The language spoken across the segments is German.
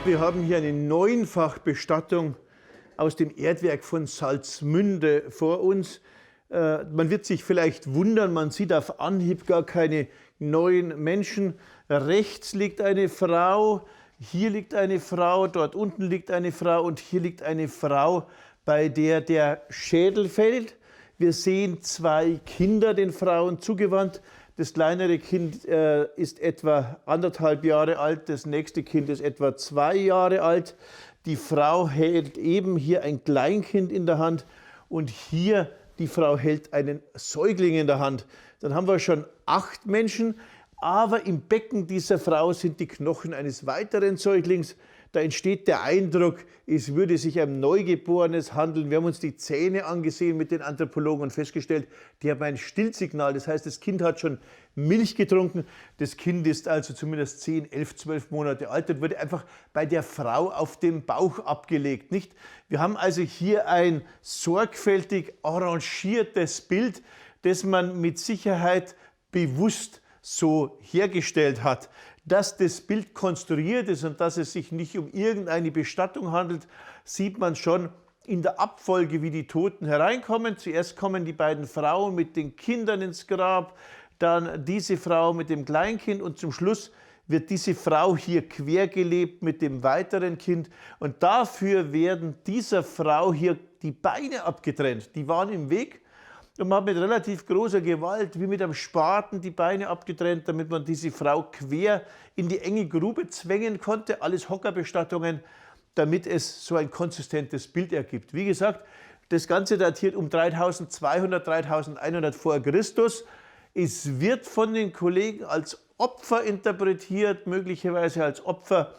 Wir haben hier eine Neunfachbestattung aus dem Erdwerk von Salzmünde vor uns. Man wird sich vielleicht wundern, man sieht auf Anhieb gar keine neuen Menschen. Rechts liegt eine Frau, hier liegt eine Frau, dort unten liegt eine Frau und hier liegt eine Frau, bei der der Schädel fällt. Wir sehen zwei Kinder den Frauen zugewandt. Das kleinere Kind ist etwa 1,5 Jahre alt, das nächste Kind ist etwa 2 Jahre alt. Die Frau hält eben hier ein Kleinkind in der Hand und hier die Frau hält einen Säugling in der Hand. Dann haben wir schon 8 Menschen, aber im Becken dieser Frau sind die Knochen eines weiteren Säuglings. Da entsteht der Eindruck, es würde sich um ein Neugeborenes handeln. Wir haben uns die Zähne angesehen mit den Anthropologen und festgestellt, die haben ein Stillsignal. Das heißt, das Kind hat schon Milch getrunken. Das Kind ist also zumindest 10, 11, 12 Monate alt und wurde einfach bei der Frau auf dem Bauch abgelegt. Nicht? Wir haben also hier ein sorgfältig arrangiertes Bild, das man mit Sicherheit bewusst so hergestellt hat. Dass das Bild konstruiert ist und dass es sich nicht um irgendeine Bestattung handelt, sieht man schon in der Abfolge, wie die Toten hereinkommen. Zuerst kommen die beiden Frauen mit den Kindern ins Grab, dann diese Frau mit dem Kleinkind und zum Schluss wird diese Frau hier quergelebt mit dem weiteren Kind. Und dafür werden dieser Frau hier die Beine abgetrennt. Die waren im Weg. Und man hat mit relativ großer Gewalt, wie mit einem Spaten, die Beine abgetrennt, damit man diese Frau quer in die enge Grube zwängen konnte. Alles Hockerbestattungen, damit es so ein konsistentes Bild ergibt. Wie gesagt, das Ganze datiert um 3200, 3100 vor Christus. Es wird von den Kollegen als Opfer interpretiert, möglicherweise als Opfer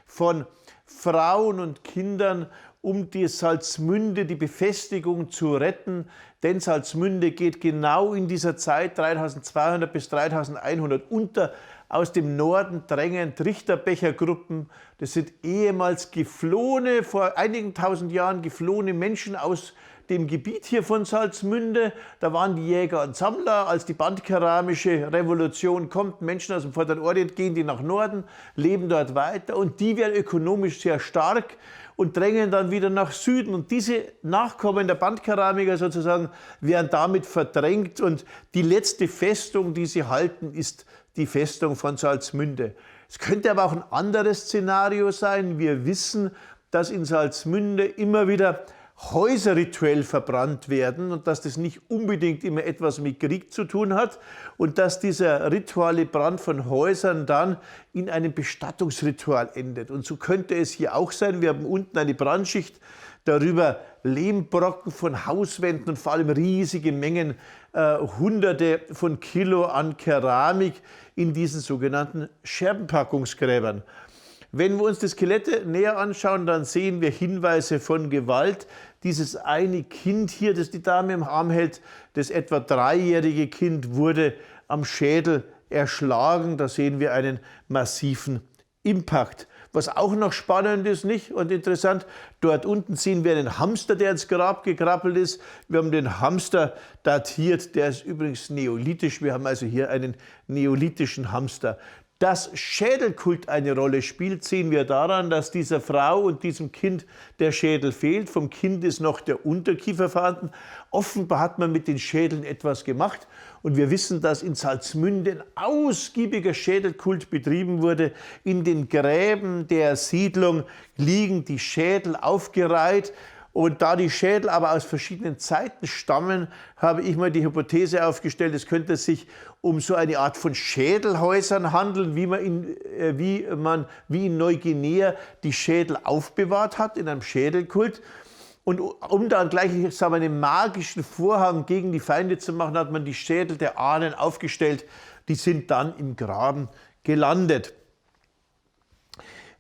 von Frauen und Kindern, um die Salzmünde, die Befestigung zu retten. Denn Salzmünde geht genau in dieser Zeit, 3200 bis 3100, unter. Aus dem Norden drängen Trichterbechergruppen. Das sind ehemals geflohene, vor einigen tausend Jahren geflohene Menschen aus dem Gebiet hier von Salzmünde. Da waren die Jäger und Sammler. Als die bandkeramische Revolution kommt, Menschen aus dem Vorderen Orient, gehen die nach Norden, leben dort weiter und die werden ökonomisch sehr stark und drängen dann wieder nach Süden. Und diese Nachkommen der Bandkeramiker sozusagen werden damit verdrängt und die letzte Festung, die sie halten, ist die Festung von Salzmünde. Es könnte aber auch ein anderes Szenario sein. Wir wissen, dass in Salzmünde immer wieder Häuser rituell verbrannt werden und dass das nicht unbedingt immer etwas mit Krieg zu tun hat und dass dieser rituale Brand von Häusern dann in einem Bestattungsritual endet. Und so könnte es hier auch sein. Wir haben unten eine Brandschicht, darüber Lehmbrocken von Hauswänden und vor allem riesige Mengen, Hunderte von Kilo an Keramik in diesen sogenannten Scherbenpackungsgräbern. Wenn wir uns die Skelette näher anschauen, dann sehen wir Hinweise von Gewalt. Dieses eine Kind hier, das die Dame im Arm hält, das etwa 3-jährige Kind, wurde am Schädel erschlagen. Da sehen wir einen massiven Impact. Was auch noch spannend ist, nicht? Und interessant, dort unten sehen wir einen Hamster, der ins Grab gekrabbelt ist. Wir haben den Hamster datiert, der ist übrigens neolithisch. Wir haben also hier einen neolithischen Hamster. Dass Schädelkult eine Rolle spielt, sehen wir daran, dass dieser Frau und diesem Kind der Schädel fehlt. Vom Kind ist noch der Unterkiefer vorhanden. Offenbar hat man mit den Schädeln etwas gemacht. Und wir wissen, dass in Salzmünde ein ausgiebiger Schädelkult betrieben wurde. In den Gräben der Siedlung liegen die Schädel aufgereiht. Und da die Schädel aber aus verschiedenen Zeiten stammen, habe ich mal die Hypothese aufgestellt, es könnte sich um so eine Art von Schädelhäusern handeln, wie in Neuguinea die Schädel aufbewahrt hat in einem Schädelkult. Und um dann gleich einen magischen Vorhang gegen die Feinde zu machen, hat man die Schädel der Ahnen aufgestellt. Die sind dann im Graben gelandet.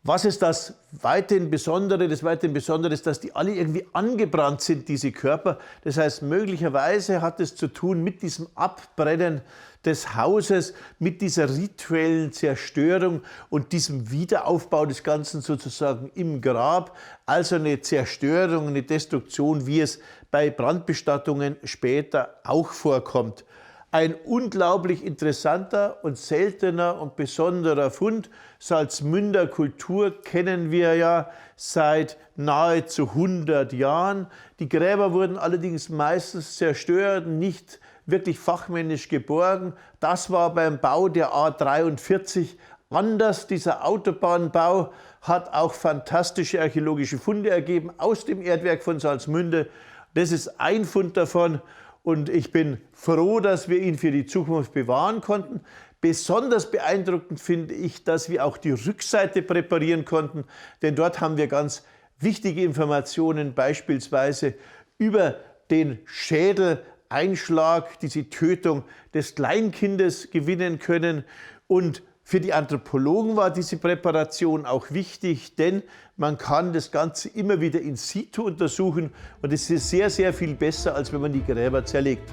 Was ist das weiterhin Besondere? Das weiterhin Besondere ist, dass die alle irgendwie angebrannt sind, diese Körper. Das heißt, möglicherweise hat es zu tun mit diesem Abbrennen des Hauses, mit dieser rituellen Zerstörung und diesem Wiederaufbau des Ganzen sozusagen im Grab. Also eine Zerstörung, eine Destruktion, wie es bei Brandbestattungen später auch vorkommt. Ein unglaublich interessanter und seltener und besonderer Fund. Salzmünder Kultur kennen wir ja seit nahezu 100 Jahren. Die Gräber wurden allerdings meistens zerstört, nicht wirklich fachmännisch geborgen. Das war beim Bau der A43 anders. Dieser Autobahnbau hat auch fantastische archäologische Funde ergeben aus dem Erdwerk von Salzmünde. Das ist ein Fund davon. Und ich bin froh, dass wir ihn für die Zukunft bewahren konnten. Besonders beeindruckend finde ich, dass wir auch die Rückseite präparieren konnten, denn dort haben wir ganz wichtige Informationen, beispielsweise über den Schädeleinschlag, diese Tötung des Kleinkindes gewinnen können. Und für die Anthropologen war diese Präparation auch wichtig, denn man kann das Ganze immer wieder in situ untersuchen und es ist sehr, sehr viel besser, als wenn man die Gräber zerlegt.